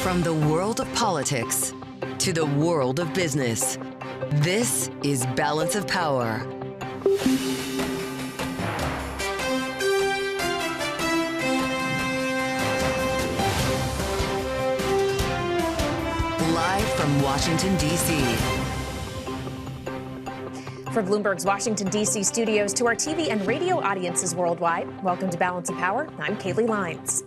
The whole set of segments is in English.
From the world of politics to the world of business, this is Balance of Power. Live from Washington, D.C. From Bloomberg's Washington, D.C. studios to our TV and radio audiences worldwide, welcome to Balance of Power. I'm Kaylee Lyons.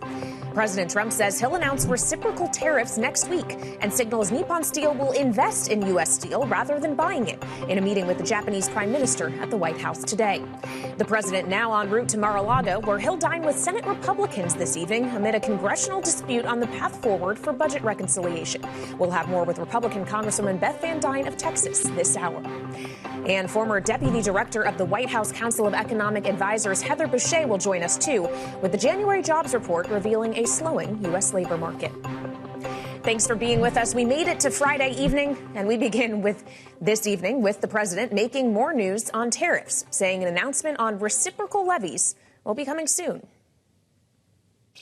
President Trump says he'll announce reciprocal tariffs next week and signals Nippon Steel will invest in U.S. steel rather than buying it in a meeting with the Japanese Prime Minister at the White House today. The president now en route to Mar-a-Lago, where he'll dine with Senate Republicans this evening amid a congressional dispute on the path forward for budget reconciliation. We'll have more with Republican Congresswoman Beth Van Dyne of Texas this hour. And former Deputy Director of the White House Council of Economic Advisors, Heather Boushey, will join us, too, with the January jobs report revealing a slowing U.S. labor market. Thanks for being with us. We made it to Friday evening, and we begin with this evening with the president making more news on tariffs, saying an announcement on reciprocal levies will be coming soon.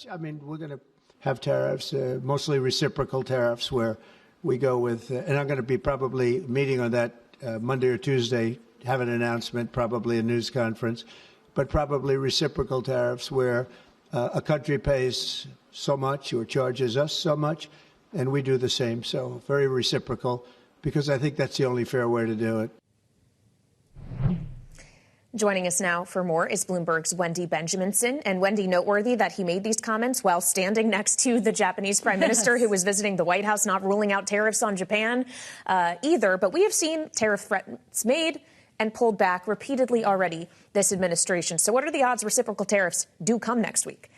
I mean, we're going to have tariffs, mostly reciprocal tariffs, where we go with, and I'm going to be probably meeting on that Monday or Tuesday, have an announcement, probably a news conference, but probably reciprocal tariffs where a country pays so much or charges us so much, and we do the same. So very reciprocal, because I think that's the only fair way to do it. Joining us now for more is Bloomberg's Wendy Benjaminson. And Wendy, noteworthy that he made these comments while standing next to the Japanese Prime Minister who was visiting the White House, not ruling out tariffs on Japan either. But we have seen tariff threats made and pulled back repeatedly already this administration. So what are the odds reciprocal tariffs do come next week?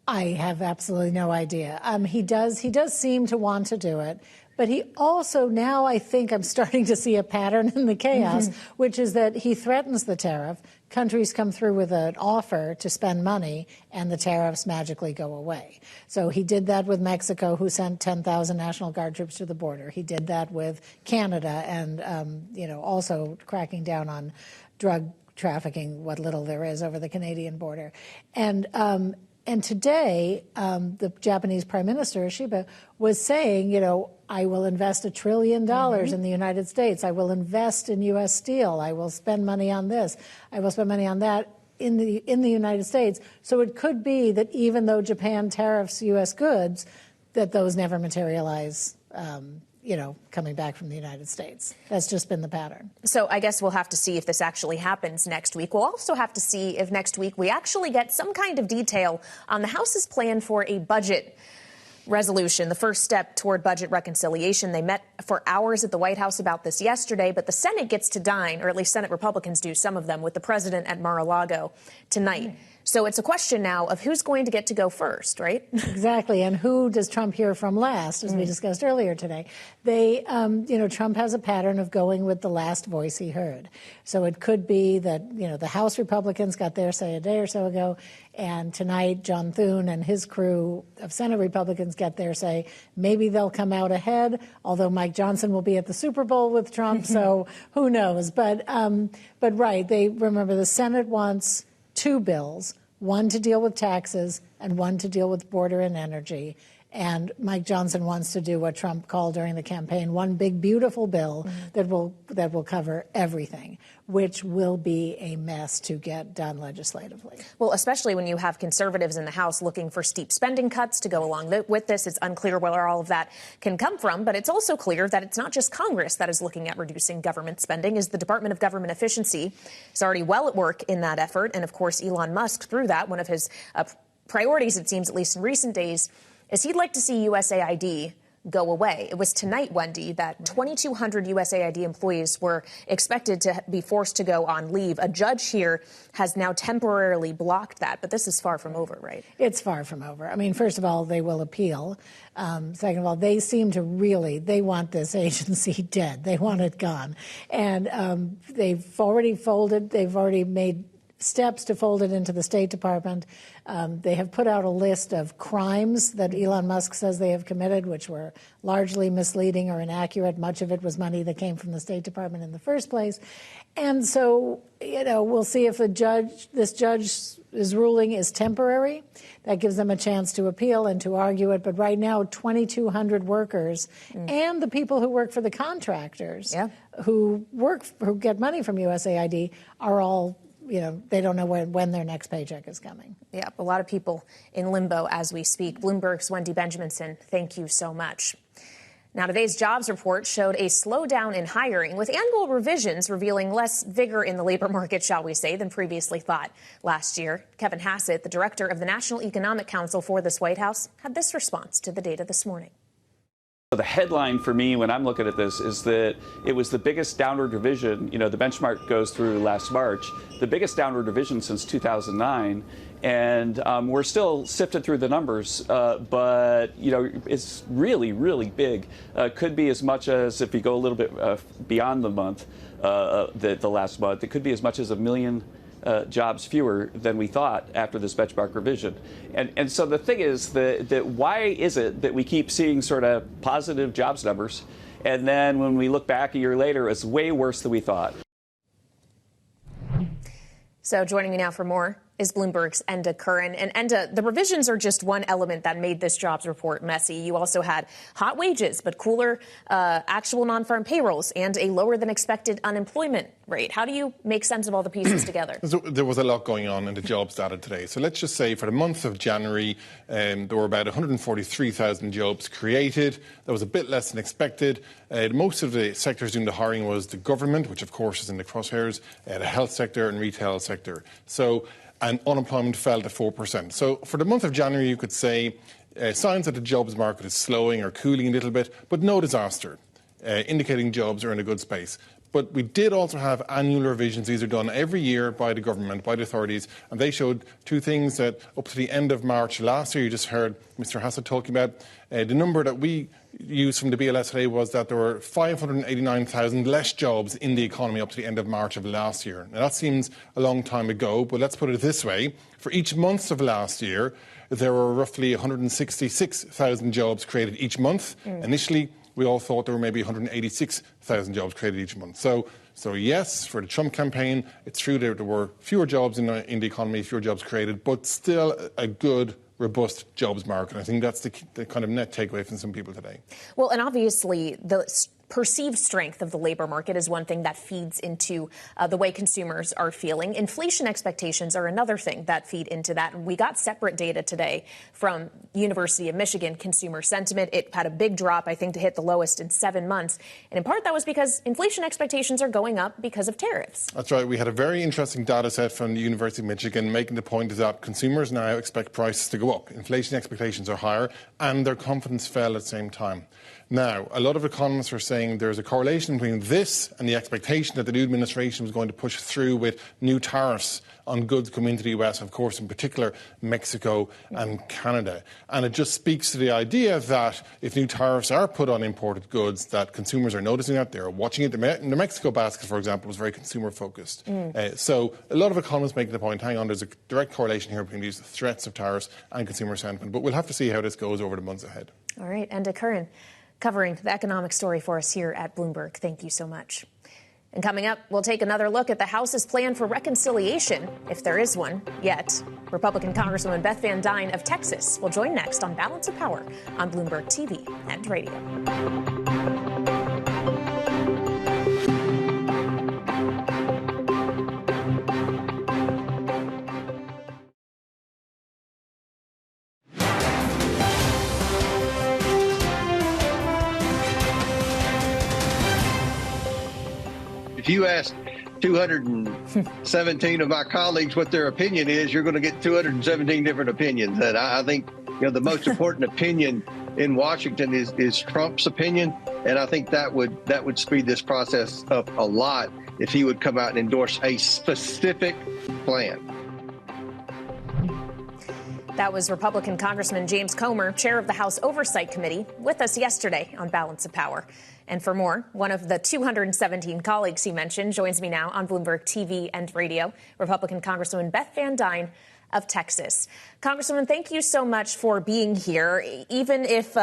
I have absolutely no idea. He does seem to want to do it. But he also, now I think I'm starting to see a pattern in the chaos, which is that he threatens the tariff. Countries come through with an offer to spend money, and the tariffs magically go away. So he did that with Mexico, who sent 10,000 National Guard troops to the border. He did that with Canada and, also cracking down on drug trafficking, what little there is over the Canadian border. And today, the Japanese Prime Minister, Ishiba, was saying, I will invest $1 trillion in the United States. I will invest in U.S. steel. I will spend money on this. I will spend money on that in the United States. So it could be that even though Japan tariffs U.S. goods, that those never materialize, coming back from the United States. That's just been the pattern. So I guess we'll have to see if this actually happens next week. We'll also have to see if next week we actually get some kind of detail on the House's plan for a budget resolution, the first step toward budget reconciliation. They met for hours at the White House about this yesterday, but the Senate gets to dine, or at least Senate Republicans do, some of them, with the president at Mar-a-Lago tonight. So it's a question now of who's going to get to go first, right? Exactly. And who does Trump hear from last, as we discussed earlier today? Trump has a pattern of going with the last voice he heard. So it could be that, the House Republicans got their say a day or so ago, and tonight John Thune and his crew of Senate Republicans get their say. Maybe they'll come out ahead, although Mike Johnson will be at the Super Bowl with Trump, so who knows? But right, remember the Senate wants two bills, one to deal with taxes and one to deal with border and energy. And Mike Johnson wants to do what Trump called during the campaign, one big, beautiful bill that will cover everything, which will be a mess to get done legislatively. Well, especially when you have conservatives in the House looking for steep spending cuts to go along with this. It's unclear where all of that can come from. But it's also clear that it's not just Congress that is looking at reducing government spending, as the Department of Government Efficiency is already well at work in that effort. And, of course, Elon Musk, through that, one of his priorities, it seems, at least in recent days, is he'd like to see USAID go away. It was tonight, Wendy, that 2,200 USAID employees were expected to be forced to go on leave. A judge here has now temporarily blocked that, but this is far from over, right? It's far from over. I mean, first of all, they will appeal. Second of all, they seem to they want this agency dead. They want it gone. And they've already folded. They've already made steps to fold it into the State Department. They have put out a list of crimes that Elon Musk says they have committed, which were largely misleading or inaccurate. Much of it was money that came from the State Department in the first place. And so, we'll see if this judge's ruling is temporary. That gives them a chance to appeal and to argue it. But right now, 2,200 workers and the people who work for the contractors who get money from USAID are all, they don't know when their next paycheck is coming. Yeah, a lot of people in limbo as we speak. Bloomberg's Wendy Benjaminson, thank you so much. Now, today's jobs report showed a slowdown in hiring, with annual revisions revealing less vigor in the labor market, shall we say, than previously thought last year. Kevin Hassett, the director of the National Economic Council for this White House, had this response to the data this morning. The headline for me when I'm looking at this is that it was the biggest downward revision. The benchmark goes through last March, the biggest downward revision since 2009. And we're still sifting through the numbers, but, it's really, really big. Could be as much as, if you go a little bit beyond the month, the last month, it could be as much as 1 million jobs fewer than we thought after this benchmark revision. And so the thing is that why is it that we keep seeing sort of positive jobs numbers, and then when we look back a year later, it's way worse than we thought? So joining me now for more is Bloomberg's Enda Curran. And Enda, the revisions are just one element that made this jobs report messy. You also had hot wages, but cooler actual non-farm payrolls and a lower than expected unemployment rate. How do you make sense of all the pieces together? So there was a lot going on in the jobs data today. So let's just say for the month of January, there were about 143,000 jobs created. That was a bit less than expected. Most of the sectors doing the hiring was the government, which of course is in the crosshairs, the health sector and retail sector. And unemployment fell to 4%. So for the month of January, you could say signs that the jobs market is slowing or cooling a little bit, but no disaster, indicating jobs are in a good space. But we did also have annual revisions. These are done every year by the government, by the authorities, and they showed two things that up to the end of March last year, you just heard Mr. Hassett talking about. The number that we used from the BLS today was that there were 589,000 less jobs in the economy up to the end of March of last year. Now, that seems a long time ago, but let's put it this way. For each month of last year, there were roughly 166,000 jobs created each month. Initially, we all thought there were maybe 186,000 jobs created each month. So yes, for the Trump campaign, it's true that there were fewer jobs in the economy, fewer jobs created, but still a good, robust jobs market. I think that's the kind of net takeaway from some people today. Well, and obviously the perceived strength of the labor market is one thing that feeds into the way consumers are feeling. Inflation expectations are another thing that feed into that. And we got separate data today from University of Michigan consumer sentiment. It had a big drop, I think, to hit the lowest in 7 months. And in part, that was because inflation expectations are going up because of tariffs. That's right. We had a very interesting data set from the University of Michigan making the point that consumers now expect prices to go up. Inflation expectations are higher and their confidence fell at the same time. Now, a lot of economists are saying there's a correlation between this and the expectation that the new administration was going to push through with new tariffs on goods coming into the US, of course, in particular, Mexico and Canada. And it just speaks to the idea that if new tariffs are put on imported goods, that consumers are noticing that, they're watching it. The Mexico basket, for example, was very consumer-focused. So a lot of economists making the point, hang on, there's a direct correlation here between these threats of tariffs and consumer sentiment. But we'll have to see how this goes over the months ahead. All right, Enda Curran, covering the economic story for us here at Bloomberg. Thank you so much. And coming up, we'll take another look at the House's plan for reconciliation, if there is one yet. Republican Congresswoman Beth Van Dyne of Texas will join next on Balance of Power on Bloomberg TV and radio. If you ask 217 of my colleagues what their opinion is, you're going to get 217 different opinions. And I think the most important opinion in Washington is Trump's opinion, and I think that would speed this process up a lot if he would come out and endorse a specific plan. That was Republican Congressman James Comer, chair of the House Oversight Committee, with us yesterday on Balance of Power. And for more, one of the 217 colleagues he mentioned joins me now on Bloomberg TV and radio, Republican Congresswoman Beth Van Dyne of Texas. Congresswoman, thank you so much for being here. Even if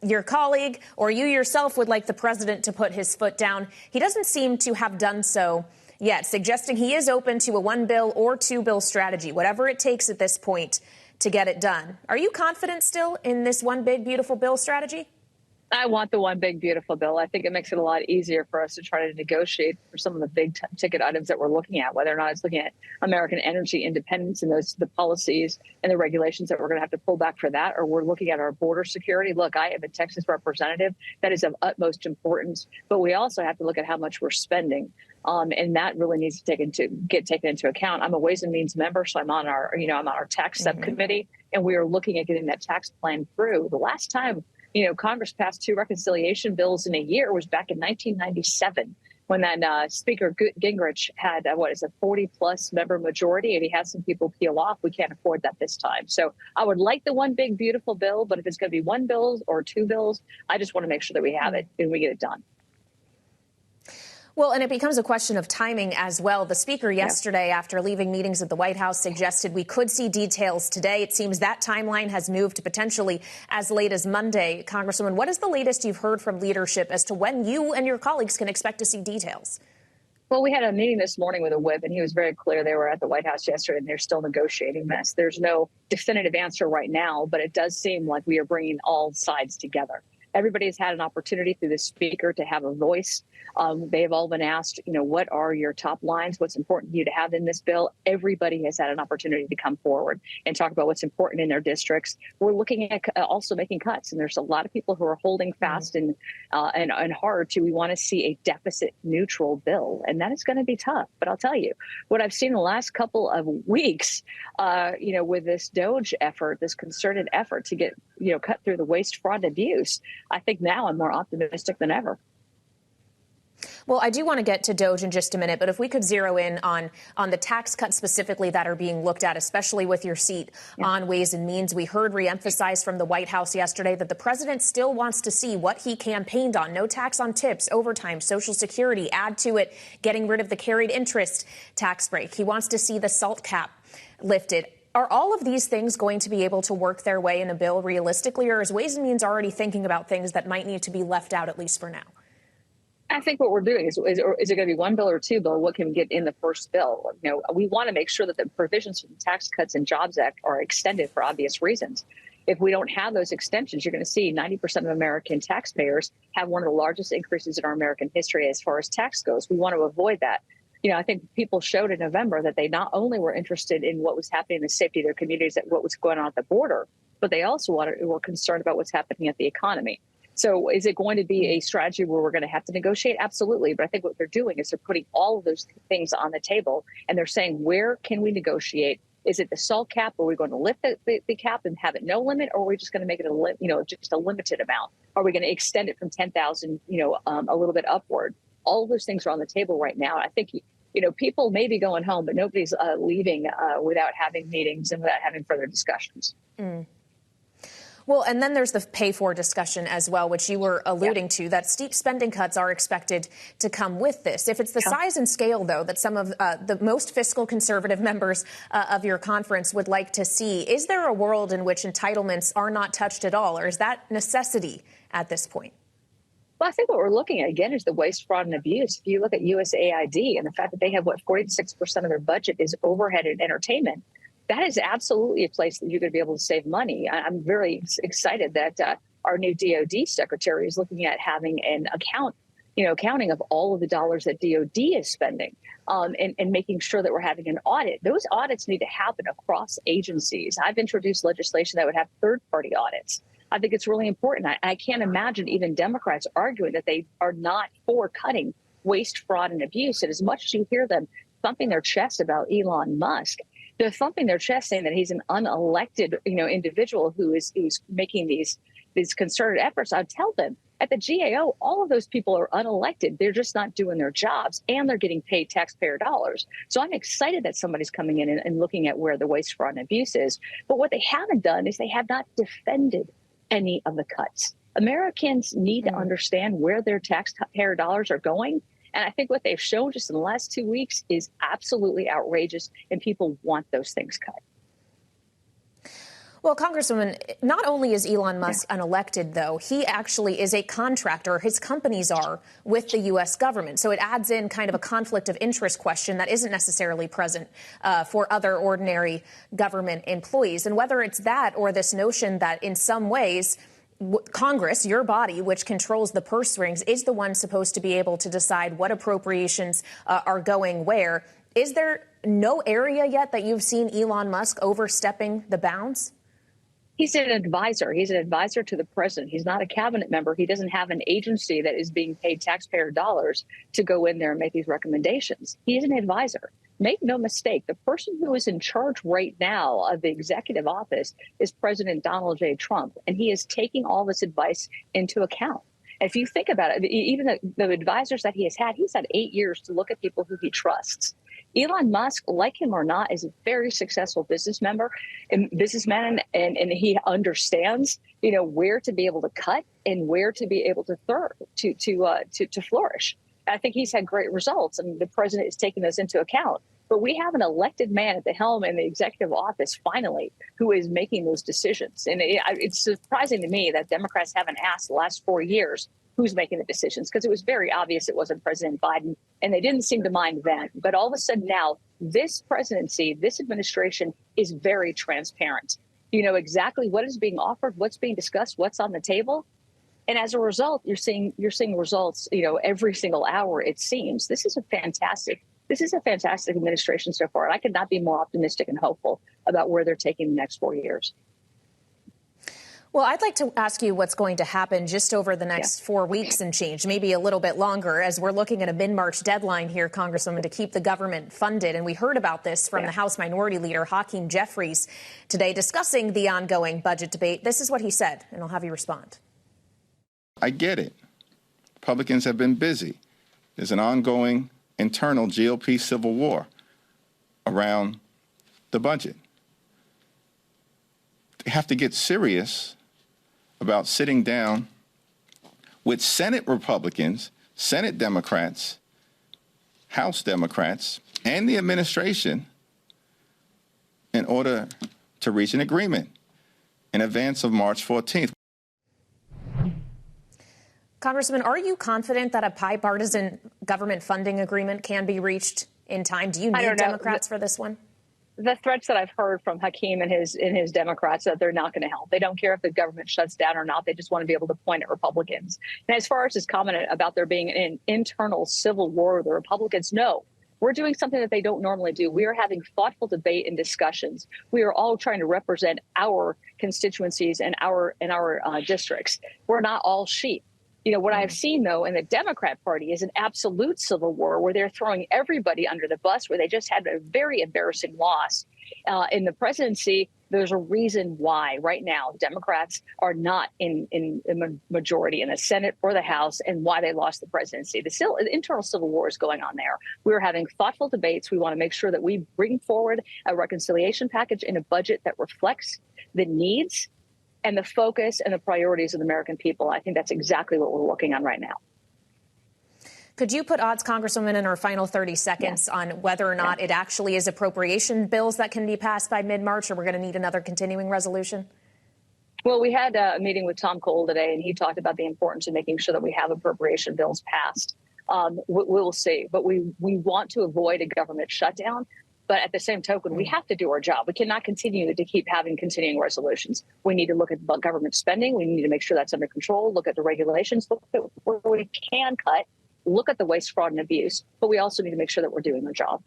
your colleague or you yourself would like the president to put his foot down, he doesn't seem to have done so yet, suggesting he is open to a one bill or two bill strategy, whatever it takes at this point to get it done. Are you confident still in this one big, beautiful bill strategy? I want the one big, beautiful bill. I think it makes it a lot easier for us to try to negotiate for some of the big ticket items that we're looking at, whether or not it's looking at American energy independence and the policies and the regulations that we're going to have to pull back for that, or we're looking at our border security. Look, I am a Texas representative. That is of utmost importance. But we also have to look at how much we're spending. And that really needs to get taken into account. I'm a Ways and Means member, so I'm on our tax subcommittee, and we are looking at getting that tax plan through. The last time, Congress passed two reconciliation bills in a year was back in 1997, when that Speaker Gingrich had a 40-plus member majority, and he had some people peel off. We can't afford that this time. So I would like the one big, beautiful bill, but if it's going to be one bill or two bills, I just want to make sure that we have it and we get it done. Well, and it becomes a question of timing as well. The speaker yesterday, after leaving meetings at the White House, suggested we could see details today. It seems that timeline has moved to potentially as late as Monday. Congresswoman, what is the latest you've heard from leadership as to when you and your colleagues can expect to see details? Well, we had a meeting this morning with a whip, and he was very clear. They were at the White House yesterday, and they're still negotiating this. There's no definitive answer right now, but it does seem like we are bringing all sides together. Everybody has had an opportunity through the speaker to have a voice. They have all been asked, what are your top lines? What's important to you to have in this bill? Everybody has had an opportunity to come forward and talk about what's important in their districts. We're looking at also making cuts, and there's a lot of people who are holding fast and hard to. We want to see a deficit neutral bill, and that is going to be tough. But I'll tell you what I've seen the last couple of weeks, with this DOGE effort, this concerted effort to get cut through the waste, fraud, and abuse. I think now I'm more optimistic than ever. Well, I do want to get to DOGE in just a minute, but if we could zero in on the tax cuts specifically that are being looked at, especially with your seat on Ways and Means. We heard reemphasized from the White House yesterday that the president still wants to see what he campaigned on. No tax on tips, overtime, Social Security, add to it, getting rid of the carried interest tax break. He wants to see the SALT cap lifted. Are all of these things going to be able to work their way in a bill realistically, or is Ways and Means already thinking about things that might need to be left out, at least for now? I think what we're doing is it going to be one bill or two bill? What can we get in the first bill? We want to make sure that the provisions from the Tax Cuts and Jobs Act are extended for obvious reasons. If we don't have those extensions, you're going to see 90% of American taxpayers have one of the largest increases in our American history as far as tax goes. We want to avoid that. I think people showed in November that they not only were interested in what was happening in the safety of their communities, what was going on at the border, but they also were concerned about what's happening at the economy. So is it going to be a strategy where we're going to have to negotiate? Absolutely. But I think what they're doing is they're putting all of those things on the table, and they're saying, where can we negotiate? Is it the SALT cap? Are we going to lift the cap and have it no limit? Or are we just going to make it just a limited amount? Are we going to extend it from 10,000, a little bit upward? All of those things are on the table right now. I think, people may be going home, but nobody's leaving without having meetings and without having further discussions. Well, and then there's the pay for discussion as well, which you were alluding to, that steep spending cuts are expected to come with this. If it's the size and scale, though, that some of the most fiscal conservative members of your conference would like to see, is there a world in which entitlements are not touched at all, or is that necessity at this point? Well, I think what we're looking at, again, is the waste, fraud, and abuse. If you look at USAID and the fact that they have, 46% of their budget is overhead and entertainment, that is absolutely a place that you're going to be able to save money. I'm very excited that our new DOD secretary is looking at having an accounting of all of the dollars that DOD is spending and making sure that we're having an audit. Those audits need to happen across agencies. I've introduced legislation that would have third-party audits. I think it's really important. I can't imagine even Democrats arguing that they are not for cutting waste, fraud, and abuse. And as much as you hear them thumping their chest about Elon Musk, they're thumping their chest saying that he's an unelected, individual who's making these concerted efforts. I'd tell them, At the GAO, all of those people are unelected. They're just not doing their jobs, and they're getting paid taxpayer dollars. So I'm excited that somebody's coming in and looking at where the waste, fraud, and abuse is. But what they haven't done is they have not defended any of the cuts. Americans need to understand where their taxpayer dollars are going. And I think what they've shown just in the last 2 weeks is absolutely outrageous, and people want those things cut. Well, Congresswoman, not only is Elon Musk unelected, though, he actually is a contractor, his companies are, with the U.S. government. So it adds in kind of a conflict of interest question that isn't necessarily present for other ordinary government employees. And whether it's that or this notion that in some ways Congress, your body, which controls the purse strings, is the one supposed to be able to decide what appropriations are going where. Is there no area yet that you've seen Elon Musk overstepping the bounds? He's an advisor. He's an advisor to the president. He's not a cabinet member. He doesn't have an agency that is being paid taxpayer dollars to go in there and make these recommendations. He's an advisor. Make no mistake, the person who is in charge right now of the executive office is President Donald J. Trump, and he is taking all this advice into account. If you think about it, even the advisors that he's had 8 years to look at people who he trusts. Elon Musk, like him or not, is a very successful businessman, and he understands, where to be able to cut and where to be able to flourish. I think he's had great results, and the president is taking those into account. But we have an elected man at the helm in the executive office, finally, who is making those decisions. And it's surprising to me that Democrats haven't asked the last 4 years who's making the decisions, because it was very obvious it wasn't President Biden, and they didn't seem to mind then. But all of a sudden now, this presidency, this administration is very transparent. You know exactly what is being offered, what's being discussed, what's on the table. And as a result, you're seeing results, every single hour, it seems. This is a fantastic administration so far. And I could not be more optimistic and hopeful about where they're taking the next 4 years. Well, I'd like to ask you what's going to happen just over the next 4 weeks and change, maybe a little bit longer, as we're looking at a mid-March deadline here, Congresswoman, to keep the government funded. And we heard about this from the House Minority Leader, Hakeem Jeffries, today discussing the ongoing budget debate. This is what he said, and I'll have you respond. I get it. Republicans have been busy. There's an ongoing internal GOP civil war around the budget. They have to get serious about sitting down with Senate Republicans, Senate Democrats, House Democrats, and the administration in order to reach an agreement in advance of March 14th. Congressman, are you confident that a bipartisan government funding agreement can be reached in time? Do you need Democrats for this one? The threats that I've heard from Hakeem and his Democrats that they're not going to help. They don't care if the government shuts down or not. They just want to be able to point at Republicans. And as far as his comment about there being an internal civil war with the Republicans, no. We're doing something that they don't normally do. We are having thoughtful debate and discussions. We are all trying to represent our constituencies and our districts. We're not all sheep. What I've seen, though, in the Democrat Party is an absolute civil war where they're throwing everybody under the bus, where they just had a very embarrassing loss in the presidency. There's a reason why right now Democrats are not in majority in the Senate or the House, and why they lost the presidency. The internal civil war is going on there. We're having thoughtful debates. We want to make sure that we bring forward a reconciliation package in a budget that reflects the needs and the focus and the priorities of the American people. I think that's exactly what we're working on right now. Could you put odds, Congresswoman, in our final 30 seconds on whether or not it actually is appropriation bills that can be passed by mid-March, or we're going to need another continuing resolution? Well, we had a meeting with Tom Cole today, and he talked about the importance of making sure that we have appropriation bills passed. We'll see. But we want to avoid a government shutdown. But at the same token, we have to do our job. We cannot continue to keep having continuing resolutions. We need to look at government spending. We need to make sure that's under control, look at the regulations, look at where we can cut, look at the waste, fraud, and abuse. But we also need to make sure that we're doing our job.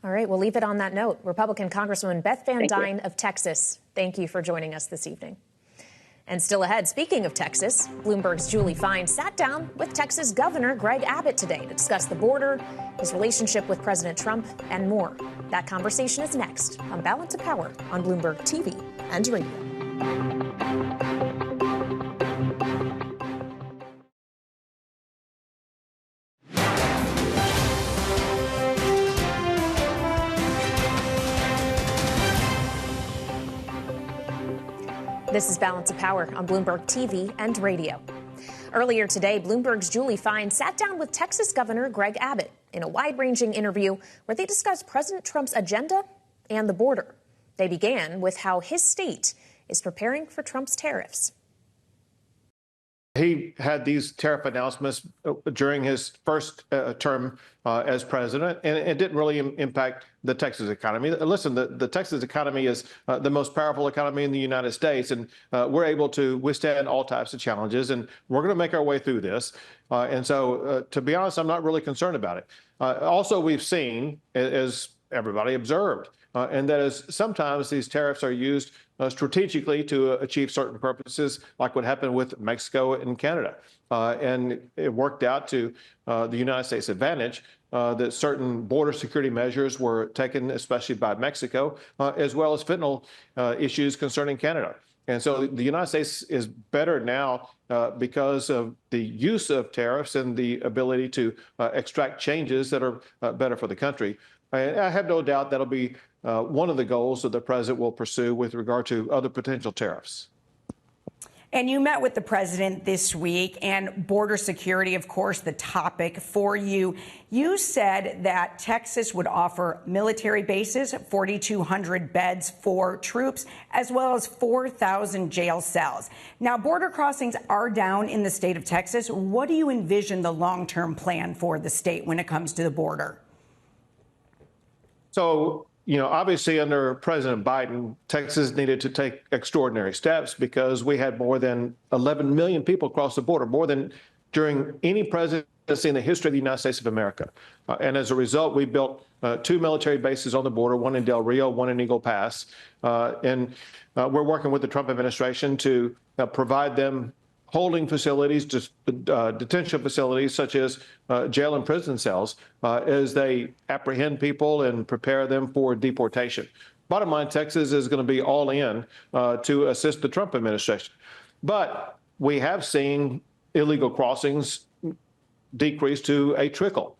All right, we'll leave it on that note. Republican Congresswoman Beth Van Dyne of Texas, thank you for joining us this evening. And still ahead, speaking of Texas, Bloomberg's Julie Fine sat down with Texas Governor Greg Abbott today to discuss the border, his relationship with President Trump, and more. That conversation is next on Balance of Power on Bloomberg TV and radio. This is Balance of Power on Bloomberg TV and radio. Earlier today, Bloomberg's Julie Fine sat down with Texas Governor Greg Abbott in a wide-ranging interview where they discussed President Trump's agenda and the border. They began with how his state is preparing for Trump's tariffs. He had these tariff announcements during his first term as president, and it didn't really impact the Texas economy. Listen, the Texas economy is the most powerful economy in the United States, and we're able to withstand all types of challenges, and we're going to make our way through this. And so, to be honest, I'm not really concerned about it. Also, we've seen, as everybody observed, and that is sometimes these tariffs are used strategically to achieve certain purposes, like what happened with Mexico and Canada. And it worked out to the United States' advantage that certain border security measures were taken, especially by Mexico, as well as fentanyl issues concerning Canada. And so the United States is better now because of the use of tariffs and the ability to extract changes that are better for the country. And I have no doubt that'll be one of the goals that the president will pursue with regard to other potential tariffs. And you met with the president this week, and border security, of course, the topic for you. You said that Texas would offer military bases, 4,200 beds for troops, as well as 4,000 jail cells. Now, border crossings are down in the state of Texas. What do you envision the long-term plan for the state when it comes to the border? So, obviously under President Biden, Texas needed to take extraordinary steps because we had more than 11 million people across the border, more than during any presidency in the history of the United States of America. And as a result, we built 2 military bases on the border, one in Del Rio, one in Eagle Pass. And we're working with the Trump administration to provide them holding facilities, detention facilities such as jail and prison cells as they apprehend people and prepare them for deportation. Bottom line, Texas is going to be all in to assist the Trump administration. But we have seen illegal crossings decrease to a trickle.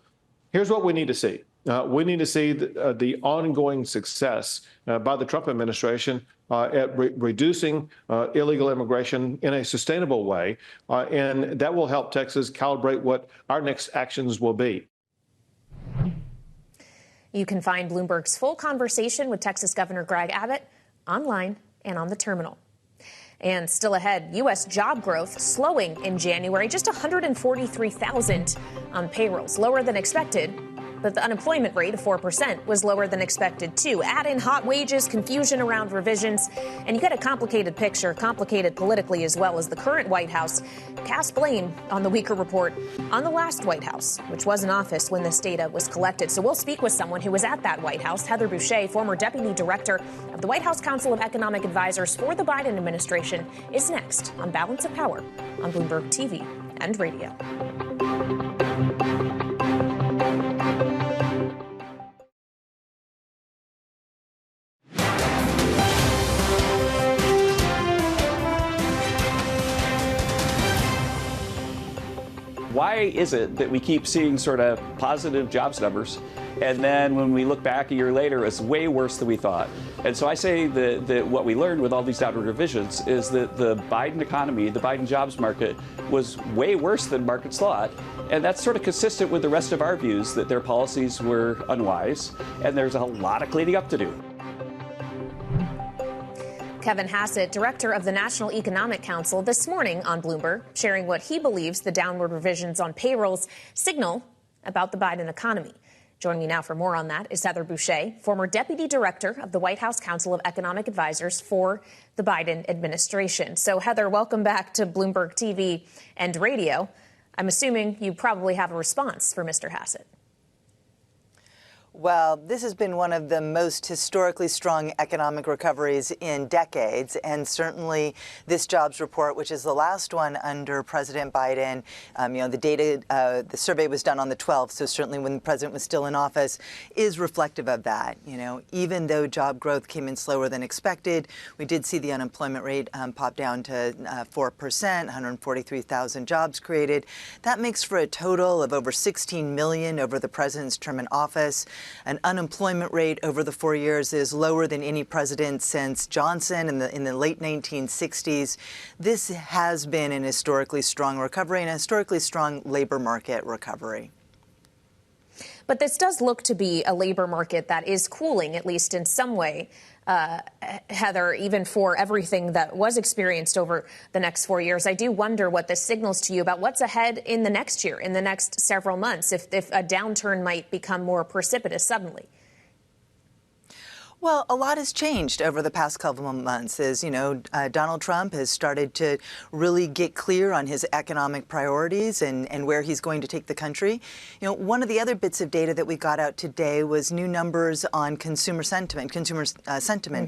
Here's what we need to see. We need to see the ongoing success by the Trump administration at reducing illegal immigration in a sustainable way, and that will help Texas calibrate what our next actions will be. You can find Bloomberg's full conversation with Texas Governor Greg Abbott online and on the terminal. And still ahead, U.S. job growth slowing in January, just 143,000 on payrolls, lower than expected. But the unemployment rate of 4% was lower than expected, too. Add in hot wages, confusion around revisions, and you get a complicated picture, complicated politically as well, as the current White House cast blame on the weaker report on the last White House, which was in office when this data was collected. So we'll speak with someone who was at that White House. Heather Boushey, former deputy director of the White House Council of Economic Advisors for the Biden administration, is next on Balance of Power on Bloomberg TV and radio. Why is it that we keep seeing sort of positive jobs numbers, and then when we look back a year later, it's way worse than we thought? And so I say that what we learned with all these downward revisions is that the Biden economy, the Biden jobs market, was way worse than markets thought. And that's sort of consistent with the rest of our views that their policies were unwise, and there's a lot of cleaning up to do. Kevin Hassett, director of the National Economic Council, this morning on Bloomberg, sharing what he believes the downward revisions on payrolls signal about the Biden economy. Joining me now for more on that is Heather Boushey, former deputy director of the White House Council of Economic Advisors for the Biden administration. So, Heather, welcome back to Bloomberg TV and radio. I'm assuming you probably have a response for Mr. Hassett. Well, this has been one of the most historically strong economic recoveries in decades, and certainly this jobs report, which is the last one under President Biden, the data, the survey was done on the 12th, so certainly when the president was still in office, is reflective of that. Even though job growth came in slower than expected, we did see the unemployment rate pop down to 4%, 143,000 jobs created. That makes for a total of over 16 million over the president's term in office. an unemployment rate over the 4 years is lower than any president since Johnson in the late 1960s. This has been an historically strong recovery and a historically strong labor market recovery. But this does look to be a labor market that is cooling, at least in some way, Heather, even for everything that was experienced over the next 4 years. I do wonder what this signals to you about what's ahead in the next year, in the next several months, if a downturn might become more precipitous suddenly. Well, a lot has changed over the past couple of months. As you know, Donald Trump has started to really get clear on his economic priorities and where he's going to take the country. You know, one of the other bits of data that we got out today was new numbers on consumer sentiment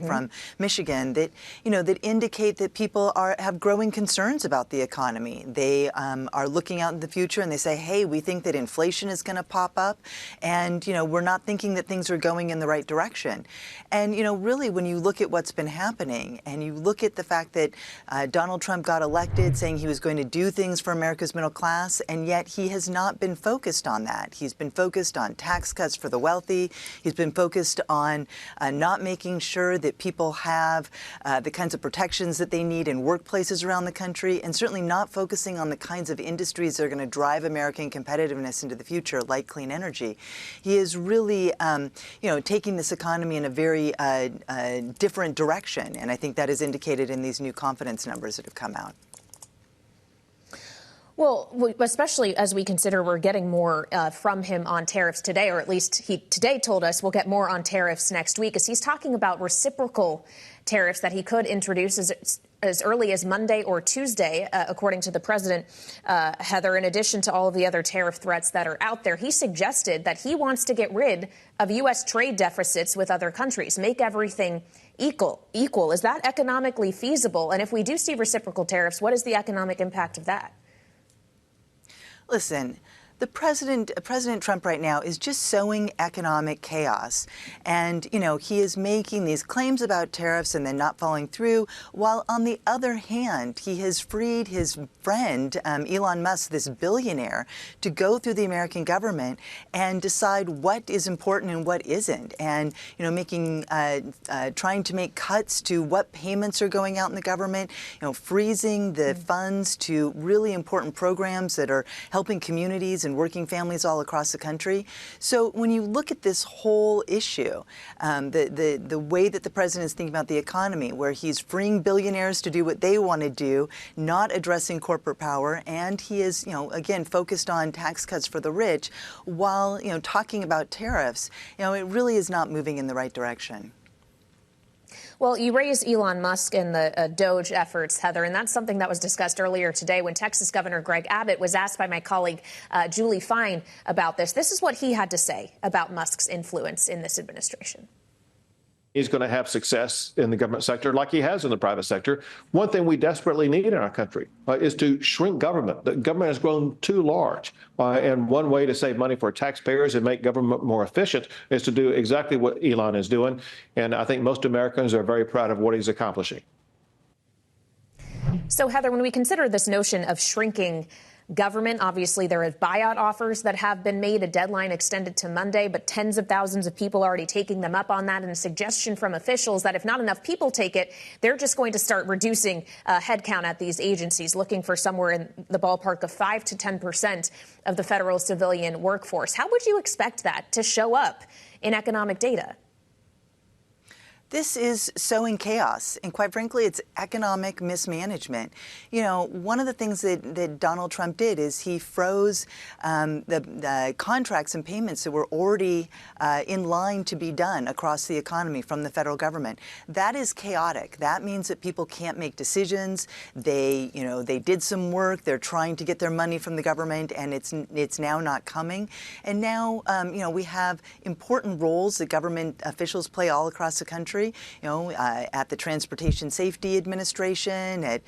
from Michigan that, you know, that indicate that people have growing concerns about the economy. They are looking out in the future and they say, hey, we think that inflation is going to pop up, and, you know, we're not thinking that things are going in the right direction. And, you know, really, when you look at what's been happening and you look at the fact that Donald Trump got elected saying he was going to do things for America's middle class, and yet he has not been focused on that. He's been focused on tax cuts for the wealthy. He's been focused on not making sure that people have the kinds of protections that they need in workplaces around the country, and certainly not focusing on the kinds of industries that are going to drive American competitiveness into the future, like clean energy. He is really, you know, taking this economy in a very different direction. And I think that is indicated in these new confidence numbers that have come out. Well, especially as we consider we're getting more from him on tariffs today, or at least he today told us we'll get more on tariffs next week, as he's talking about reciprocal tariffs that he could introduce as early as Monday or Tuesday, according to the president. Heather, in addition to all of the other tariff threats that are out there, he suggested that he wants to get rid of U.S. trade deficits with other countries, make everything equal. Is that economically feasible? And if we do see reciprocal tariffs, what is the economic impact of that? Listen, President Trump right now is just sowing economic chaos. And, you know, he is making these claims about tariffs and then not following through, while on the other hand, he has freed his friend, Elon Musk, this billionaire, to go through the American government and decide what is important and what isn't. And, you know, trying to make cuts to what payments are going out in the government, you know, freezing the funds to really important programs that are helping communities and working families all across the country. So when you look at this whole issue, the way that the president is thinking about the economy, where he's freeing billionaires to do what they want to do, not addressing corporate power, and he is, you know, again, focused on tax cuts for the rich, while, you know, talking about tariffs, you know, it really is not moving in the right direction. Well, you raised Elon Musk and the DOGE efforts, Heather, and that's something that was discussed earlier today when Texas Governor Greg Abbott was asked by my colleague Julie Fine about this. This is what he had to say about Musk's influence in this administration. He's going to have success in the government sector like he has in the private sector. One thing we desperately need in our country is to shrink government. The government has grown too large. And one way to save money for taxpayers and make government more efficient is to do exactly what Elon is doing. And I think most Americans are very proud of what he's accomplishing. So, Heather, when we consider this notion of shrinking government, obviously there are buyout offers that have been made, a deadline extended to Monday, but tens of thousands of people already taking them up on that, and a suggestion from officials that if not enough people take it, they're just going to start reducing headcount at these agencies, looking for somewhere in the ballpark of 5 to 10% of the federal civilian workforce. How would you expect that to show up in economic data? This is sowing chaos, and quite frankly, it's economic mismanagement. You know, one of the things that Donald Trump did is he froze the contracts and payments that were already in line to be done across the economy from the federal government. That is chaotic. That means that people can't make decisions. They did some work. They're trying to get their money from the government, and it's now not coming. And now, we have important roles that government officials play all across the country. At the Transportation Safety Administration, at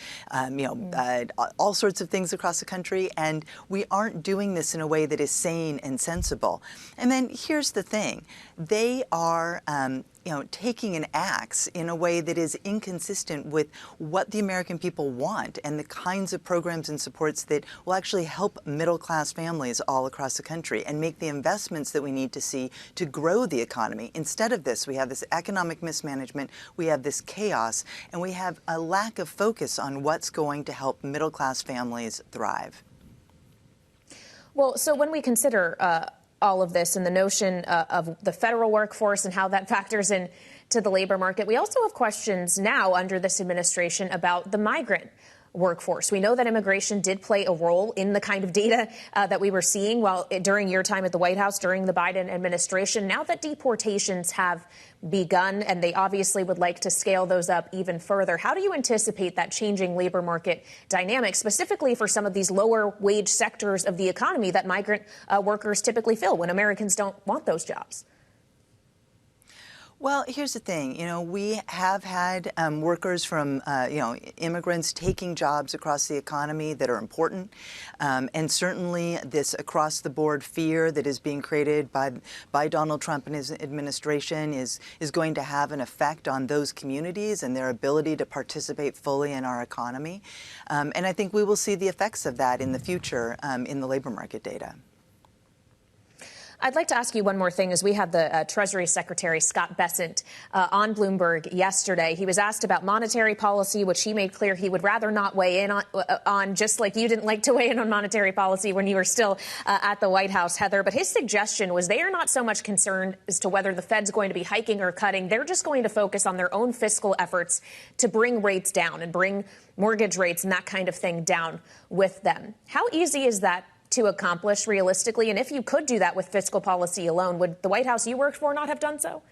all sorts of things across the country, and we aren't doing this in a way that is sane and sensible. And then here's the thing: they are taking an axe in a way that is inconsistent with what the American people want and the kinds of programs and supports that will actually help middle-class families all across the country and make the investments that we need to see to grow the economy. Instead of this, we have this economic mismanagement, we have this chaos, and we have a lack of focus on what's going to help middle-class families thrive. Well, so when we consider all of this and the notion of the federal workforce and how that factors in to the labor market, we also have questions now under this administration about the migrant workforce. We know that immigration did play a role in the kind of data that we were seeing during your time at the White House, during the Biden administration. Now that deportations have begun, and they obviously would like to scale those up even further, how do you anticipate that changing labor market dynamic, specifically for some of these lower wage sectors of the economy that migrant workers typically fill when Americans don't want those jobs? Well, here's the thing. We have had workers from, immigrants taking jobs across the economy that are important. And certainly this across-the-board fear that is being created by Donald Trump and his administration is going to have an effect on those communities and their ability to participate fully in our economy. And I think we will see the effects of that in the future in the labor market data. I'd like to ask you one more thing. As we had the Treasury Secretary Scott Bessent on Bloomberg yesterday, he was asked about monetary policy, which he made clear he would rather not weigh in on, just like you didn't like to weigh in on monetary policy when you were still at the White House, Heather. But his suggestion was they are not so much concerned as to whether the Fed's going to be hiking or cutting. They're just going to focus on their own fiscal efforts to bring rates down and bring mortgage rates and that kind of thing down with them. How easy is that to accomplish realistically? And if you could do that with fiscal policy alone, would the White House you worked for not have done so?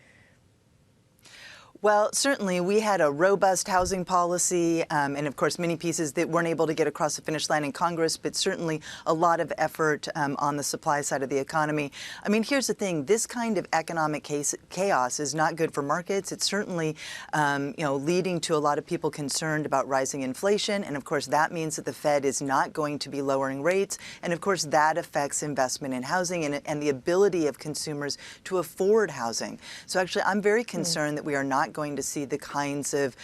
Well, certainly we had a robust housing policy and, of course, many pieces that weren't able to get across the finish line in Congress, but certainly a lot of effort on the supply side of the economy. I mean, here's the thing. This kind of economic chaos is not good for markets. It's certainly, leading to a lot of people concerned about rising inflation. And, of course, that means that the Fed is not going to be lowering rates. And, of course, that affects investment in housing and the ability of consumers to afford housing. So, actually, I'm very concerned that we are not going to see the kinds of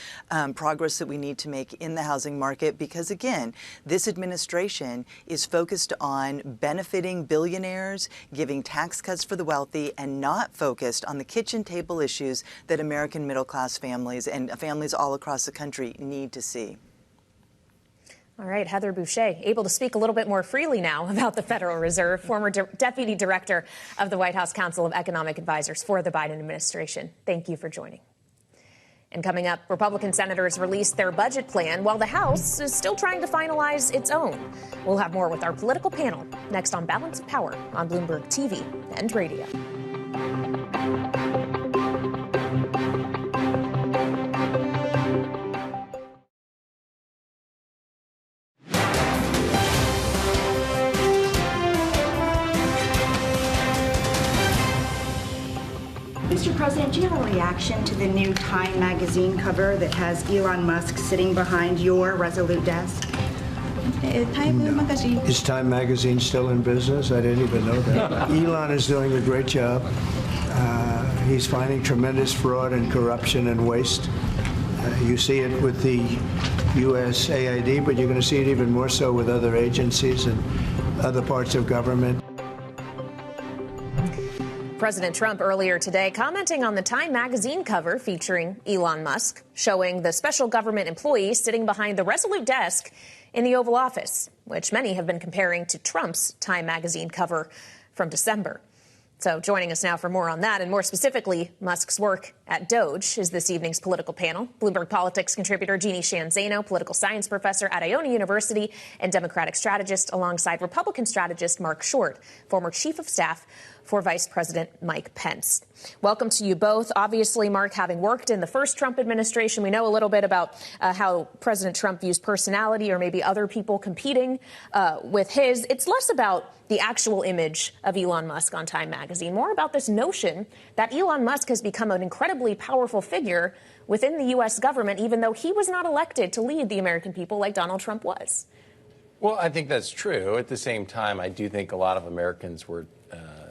progress that we need to make in the housing market because, again, this administration is focused on benefiting billionaires, giving tax cuts for the wealthy, and not focused on the kitchen table issues that American middle-class families and families all across the country need to see. All right, Heather Boushey, able to speak a little bit more freely now about the Federal Reserve, former Deputy Director of the White House Council of Economic Advisors for the Biden administration. Thank you for joining. And coming up, Republican senators released their budget plan while the House is still trying to finalize its own. We'll have more with our political panel next on Balance of Power on Bloomberg TV and radio. Mr. President, do you have a reaction to the new Time magazine cover that has Elon Musk sitting behind your Resolute desk? Is Time magazine still in business? I didn't even know that. Elon is doing a great job. He's finding tremendous fraud and corruption and waste. You see it with the USAID, but you're going to see it even more so with other agencies and other parts of government. President Trump earlier today commenting on the Time magazine cover featuring Elon Musk, showing the special government employee sitting behind the Resolute desk in the Oval Office, which many have been comparing to Trump's Time magazine cover from December. So joining us now for more on that, and more specifically, Musk's work at DOGE, is this evening's political panel. Bloomberg Politics contributor Jeannie Shanzano, political science professor at Iona University and Democratic strategist, alongside Republican strategist Mark Short, former chief of staff for Vice President Mike Pence. Welcome to you both. Obviously, Mark, having worked in the first Trump administration, we know a little bit about how President Trump views personality or maybe other people competing with his. It's less about the actual image of Elon Musk on Time magazine, more about this notion that Elon Musk has become an incredibly powerful figure within the U.S. government, even though he was not elected to lead the American people like Donald Trump was. Well, I think that's true. At the same time, I do think a lot of Americans were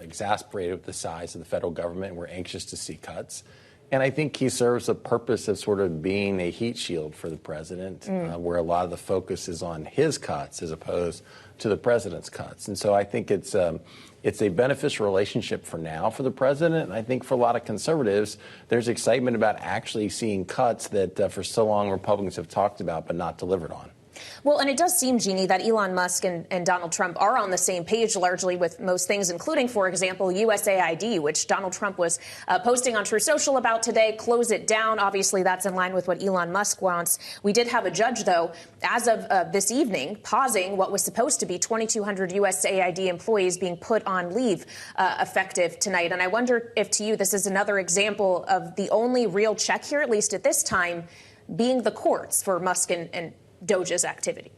exasperated with the size of the federal government and were anxious to see cuts. And I think he serves a purpose of sort of being a heat shield for the president, where a lot of the focus is on his cuts as opposed to the president's cuts. And so I think it's a beneficial relationship for now for the president. And I think for a lot of conservatives, there's excitement about actually seeing cuts that for so long Republicans have talked about but not delivered on. Well, and it does seem, Jeannie, that Elon Musk and Donald Trump are on the same page largely with most things, including, for example, USAID, which Donald Trump was posting on True Social about today. Close it down. Obviously, that's in line with what Elon Musk wants. We did have a judge, though, as of this evening, pausing what was supposed to be 2,200 USAID employees being put on leave effective tonight. And I wonder if, to you, this is another example of the only real check here, at least at this time, being the courts for Musk and DOGE's activity.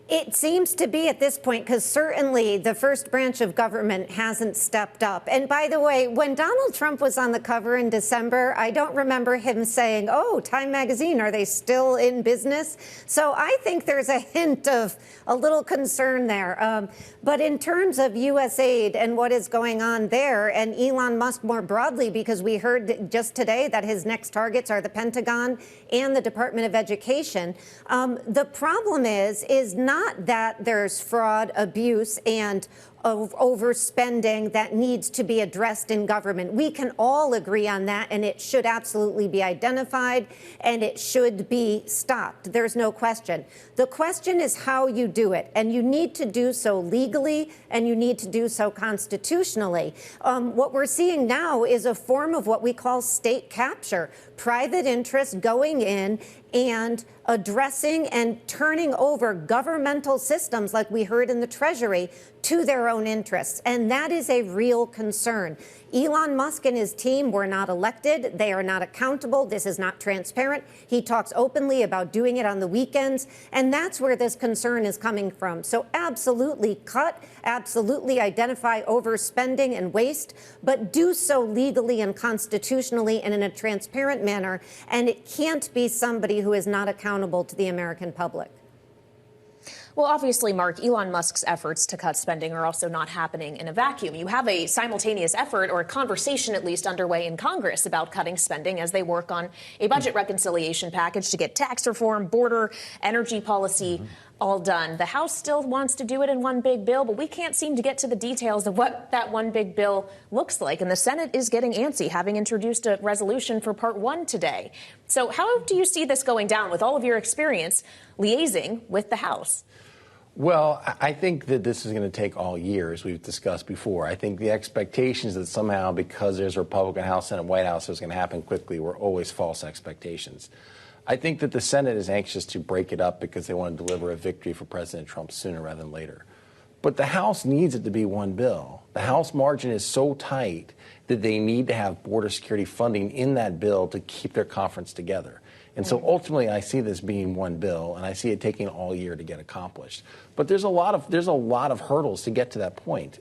It seems to be at this point, because certainly the first branch of government hasn't stepped up. And by the way, when Donald Trump was on the cover in December, I don't remember him saying, oh, Time Magazine, are they still in business? So I think there's a hint of a little concern there. But in terms of USAID and what is going on there, and Elon Musk more broadly, because we heard just today that his next targets are the Pentagon and the Department of Education, the problem is not that there's fraud, abuse, and overspending that needs to be addressed in government. We can all agree on that, and it should absolutely be identified, and it should be stopped. There's no question. The question is how you do it, and you need to do so legally, and you need to do so constitutionally. What we're seeing now is a form of what we call state capture, private interests going in and addressing and turning over governmental systems like we heard in the Treasury to their own interests. And that is a real concern. Elon Musk and his team were not elected. They are not accountable. This is not transparent. He talks openly about doing it on the weekends. And that's where this concern is coming from. So absolutely cut, absolutely identify overspending and waste, but do so legally and constitutionally and in a transparent manner. And it can't be somebody who is not accountable to the American public. Well, obviously, Mark, Elon Musk's efforts to cut spending are also not happening in a vacuum. You have a simultaneous effort, or a conversation at least, underway in Congress about cutting spending as they work on a budget reconciliation package to get tax reform, border, energy policy all done. The House still wants to do it in one big bill, but we can't seem to get to the details of what that one big bill looks like. And the Senate is getting antsy, having introduced a resolution for Part 1 today. So how do you see this going down with all of your experience liaising with the House? Well, I think that this is going to take all year, as we've discussed before. I think the expectations that somehow, because there's a Republican House, Senate, White House, it was going to happen quickly were always false expectations. I think that the Senate is anxious to break it up because they want to deliver a victory for President Trump sooner rather than later. But the House needs it to be one bill. The House margin is so tight that they need to have border security funding in that bill to keep their conference together. And so ultimately, I see this being one bill, and I see it taking all year to get accomplished. But there's a lot of hurdles to get to that point,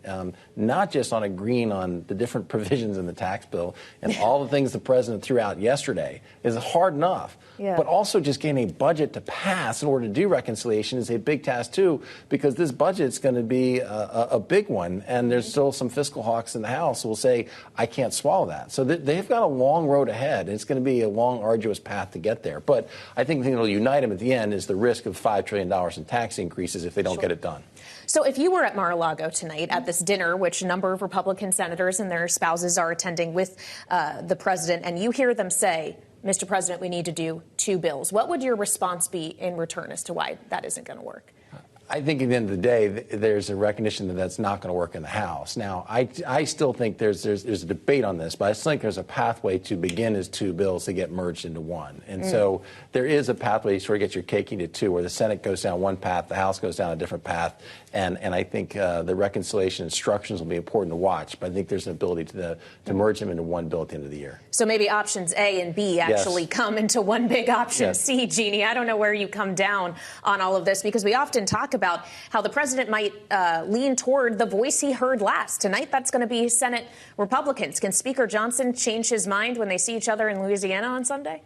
not just on agreeing on the different provisions in the tax bill and all the things the president threw out yesterday is hard enough. Yeah. But also just getting a budget to pass in order to do reconciliation is a big task, too, because this budget's going to be a big one, and there's still some fiscal hawks in the House who will say, I can't swallow that. So they've got a long road ahead. It's going to be a long, arduous path to get there. But I think the thing that will unite them at the end is the risk of $5 trillion in tax increases if they don't get it done. So if you were at Mar-a-Lago tonight at this dinner, which a number of Republican senators and their spouses are attending with the president, and you hear them say, Mr. President, we need to do two bills, what would your response be in return as to why that isn't going to work? I think at the end of the day, there's a recognition that that's not going to work in the House. Now, I still think there's a debate on this, but I still think there's a pathway to begin as two bills to get merged into one. And so there is a pathway to sort of get your cake into two, where the Senate goes down one path, the House goes down a different path. And I think the reconciliation instructions will be important to watch, but I think there's an ability to merge them into one bill at the end of the year. So maybe options A and B actually come into one big option C, Jeannie. I don't know where you come down on all of this, because we often talk about how the president might lean toward the voice he heard last. Tonight, that's going to be Senate Republicans. Can Speaker Johnson change his mind when they see each other in Louisiana on Sunday?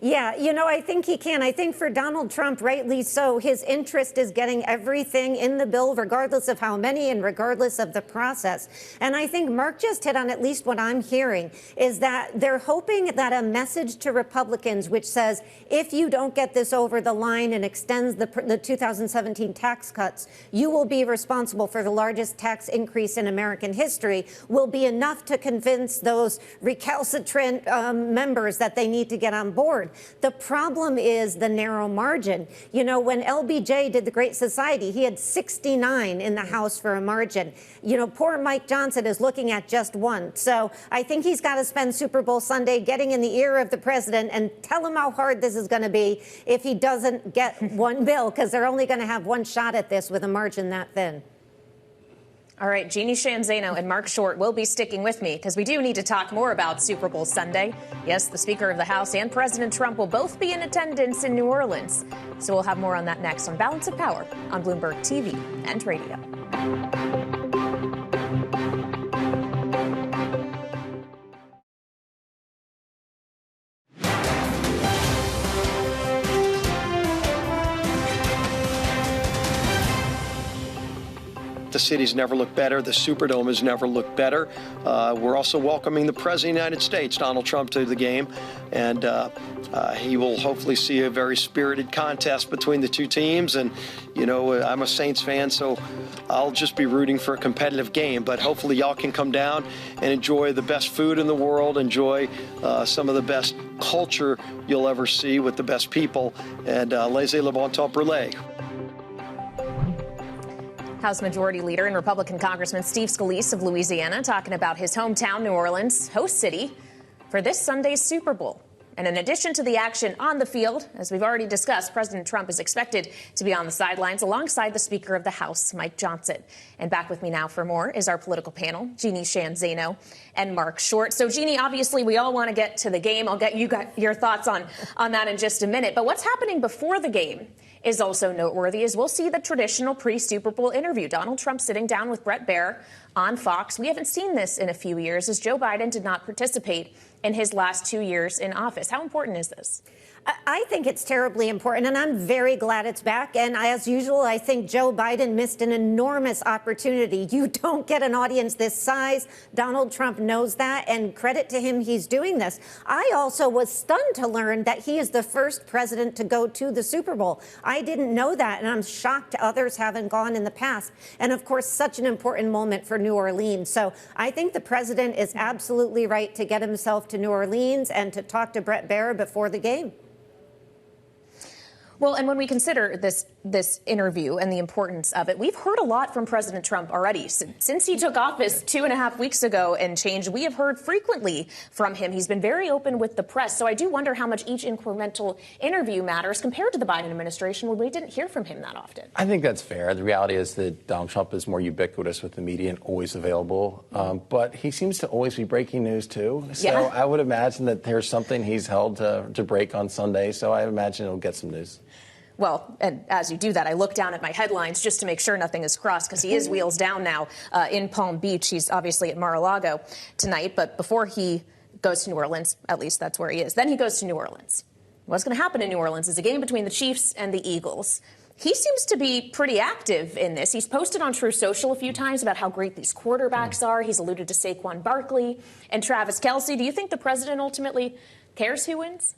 Yeah, I think he can. I think for Donald Trump, rightly so, his interest is getting everything in the bill, regardless of how many and regardless of the process. And I think Mark just hit on at least what I'm hearing is that they're hoping that a message to Republicans which says, if you don't get this over the line and extends the 2017 tax cuts, you will be responsible for the largest tax increase in American history, will be enough to convince those recalcitrant members that they need to get on board. The problem is the narrow margin. When LBJ did the Great Society, he had 69 in the House for a margin. Poor Mike Johnson is looking at just one. So I think he's got to spend Super Bowl Sunday getting in the ear of the president and tell him how hard this is going to be if he doesn't get one bill, because they're only going to have one shot at this with a margin that thin. All right, Jeannie Sheehan Zaino and Mark Short will be sticking with me because we do need to talk more about Super Bowl Sunday. Yes, the Speaker of the House and President Trump will both be in attendance in New Orleans. So we'll have more on that next on Balance of Power on Bloomberg TV and radio. The city's never looked better. The Superdome has never looked better. We're also welcoming the President of the United States, Donald Trump, to the game. And he will hopefully see a very spirited contest between the two teams. And, I'm a Saints fan, so I'll just be rooting for a competitive game. But hopefully y'all can come down and enjoy the best food in the world, enjoy some of the best culture you'll ever see with the best people. And laissez le bon temps brûler. House Majority Leader and Republican Congressman Steve Scalise of Louisiana talking about his hometown, New Orleans, host city for this Sunday's Super Bowl. And in addition to the action on the field, as we've already discussed, President Trump is expected to be on the sidelines alongside the Speaker of the House, Mike Johnson. And back with me now for more is our political panel, Jeannie Sheehan Zaino and Mark Short. So, Jeannie, obviously, we all want to get to the game. I'll get your thoughts on that in just a minute. But what's happening before the game is also noteworthy, as we'll see the traditional pre-Super Bowl interview. Donald Trump sitting down with Bret Baier on Fox. We haven't seen this in a few years, as Joe Biden did not participate in his last 2 years in office. How important is this? I think it's terribly important, and I'm very glad it's back. And as usual, I think Joe Biden missed an enormous opportunity. You don't get an audience this size. Donald Trump knows that, and credit to him, he's doing this. I also was stunned to learn that he is the first president to go to the Super Bowl. I didn't know that, and I'm shocked others haven't gone in the past. And of course, such an important moment for New Orleans. So I think the president is absolutely right to get himself to New Orleans and to talk to Bret Baier before the game. Well, and when we consider this interview and the importance of it, we've heard a lot from President Trump already. Since he took office 2.5 weeks ago and changed, we have heard frequently from him. He's been very open with the press. So I do wonder how much each incremental interview matters compared to the Biden administration, where we didn't hear from him that often. I think that's fair. The reality is that Donald Trump is more ubiquitous with the media and always available. But he seems to always be breaking news, too. So yeah. I would imagine that there's something he's held to break on Sunday. So I imagine he'll get some news. Well, and as you do that, I look down at my headlines just to make sure nothing is crossed, because he is wheels down now in Palm Beach. He's obviously at Mar-a-Lago tonight. But before he goes to New Orleans, at least that's where he is, then he goes to New Orleans. What's going to happen in New Orleans is a game between the Chiefs and the Eagles. He seems to be pretty active in this. He's posted on True Social a few times about how great these quarterbacks are. He's alluded to Saquon Barkley and Travis Kelce. Do you think the president ultimately cares who wins?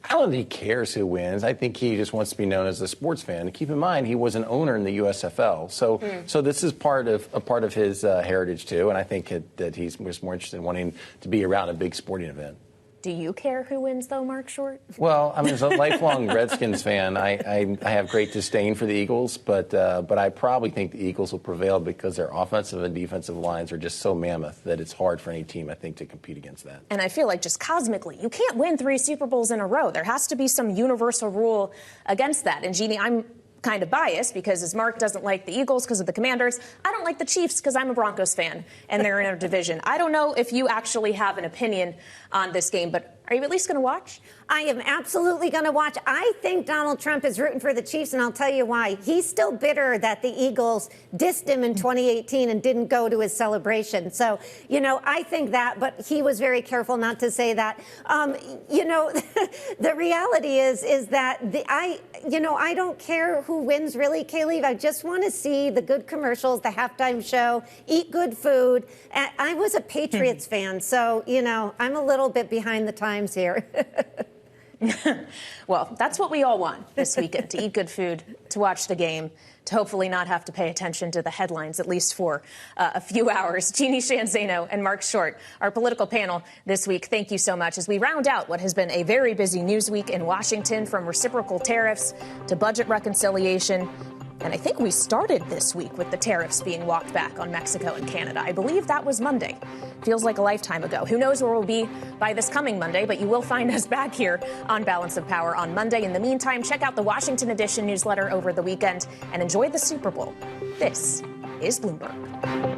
I don't think he cares who wins. I think he just wants to be known as a sports fan. Keep in mind, he was an owner in the USFL, so this is part of his heritage too. And I think that he's just more interested in wanting to be around a big sporting event. Do you care who wins, though, Mark Short? Well, I mean, as a lifelong Redskins fan, I have great disdain for the Eagles, but I probably think the Eagles will prevail because their offensive and defensive lines are just so mammoth that it's hard for any team, I think, to compete against that. And I feel like just cosmically, you can't win 3 Super Bowls in a row. There has to be some universal rule against that. And, Jeannie, I'm kind of biased because, as Mark doesn't like the Eagles because of the Commanders, I don't like the Chiefs because I'm a Broncos fan and they're in our division. I don't know if you actually have an opinion on this game, but are you at least going to watch? I am absolutely going to watch. I think Donald Trump is rooting for the Chiefs, and I'll tell you why. He's still bitter that the Eagles dissed him in 2018 and didn't go to his celebration. So, I think that, but he was very careful not to say that. The reality is that I don't care who wins, really, Kayleigh. I just want to see the good commercials, the halftime show, eat good food. I was a Patriots fan, so, I'm a little bit behind the times here. Well, that's what we all want this weekend, to eat good food, to watch the game, to hopefully not have to pay attention to the headlines, at least for a few hours. Jeannie Sheehan Zaino and Mark Short, our political panel this week, thank you so much as we round out what has been a very busy news week in Washington, from reciprocal tariffs to budget reconciliation. And I think we started this week with the tariffs being walked back on Mexico and Canada. I believe that was Monday. Feels like a lifetime ago. Who knows where we'll be by this coming Monday, but you will find us back here on Balance of Power on Monday. In the meantime, check out the Washington Edition newsletter over the weekend and enjoy the Super Bowl. This is Bloomberg.